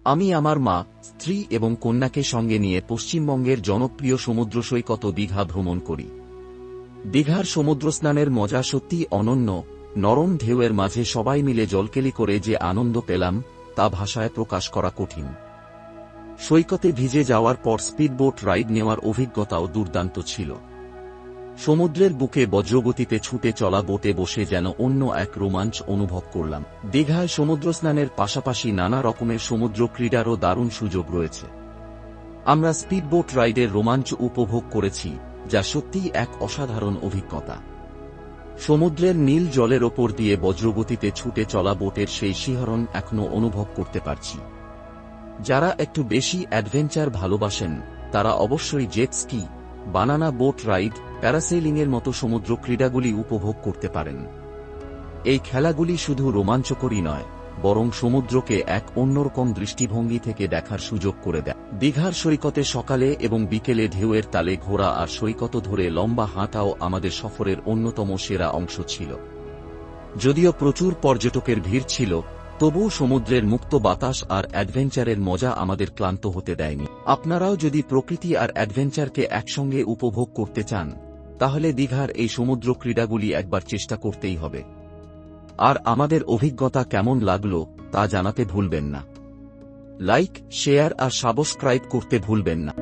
আমি আমার মা, স্ত্রী এবং কন্যাকে সঙ্গে নিয়ে পশ্চিমবঙ্গের জনপ্রিয় সমুদ্র সৈকত দীঘা ভ্রমণ করি। দীঘার সমুদ্রস্নানের মজা সত্যিই অনন্য। নরম ঢেউয়ের মাঝে সবাই মিলে জলকেলি করে যে আনন্দ পেলাম তা ভাষায় প্রকাশ করা কঠিন। সৈকতে ভিজে যাওয়ার পর স্পিডবোট রাইড নেওয়ার অভিজ্ঞতাও দুর্দান্ত ছিল। সমুদ্রের বুকে বজ্রগতিতে ছুটে চলা বোটে বসে যেন অন্য এক রোমাঞ্চ অনুভব করলাম। দীঘায় সমুদ্রস্নানের পাশাপাশি নানা রকমের সমুদ্র ক্রীড়ারও দারুণ সুযোগ রয়েছে। আমরা স্পিডবোট রাইডের রোমাঞ্চ উপভোগ করেছি, যা সত্যিই এক অসাধারণ অভিজ্ঞতা। সমুদ্রের নীল জলের ওপর দিয়ে বজ্রগতিতে ছুটে চলা বোটের সেই শিহরণ এখনও অনুভব করতে পারছি। যারা একটু বেশি অ্যাডভেঞ্চার ভালোবাসেন তারা অবশ্যই জেট স্কি, বানানা বোট রাইড, প্যারাসেইলিংয়ের মতো সমুদ্র ক্রীড়াগুলি উপভোগ করতে পারেন। এই খেলাগুলি শুধু রোমাঞ্চকরই নয়, বরং সমুদ্রকে এক অন্যরকম দৃষ্টিভঙ্গি থেকে দেখার সুযোগ করে দেয়। দীঘার সৈকতে সকালে এবং বিকেলে ঢেউয়ের তালে ঘোরা আর সৈকত ধরে লম্বা হাঁটাও আমাদের সফরের অন্যতম সেরা অংশ ছিল। যদিও প্রচুর পর্যটকের ভিড় ছিল, তবুও সমুদ্রের মুক্ত বাতাস আর অ্যাডভেঞ্চারের মজা আমাদের ক্লান্ত হতে দেয়নি। আপনারাও যদি প্রকৃতি আর অ্যাডভেঞ্চারকে একসঙ্গে উপভোগ করতে চান, তাহলে দীঘার এই সমুদ্র ক্রীড়াগুলি একবার চেষ্টা করতেই হবে। আর আমাদের অভিজ্ঞতা কেমন লাগলো তা জানাতে ভুলবেন না। লাইক, শেয়ার আর সাবস্ক্রাইব করতে ভুলবেন না।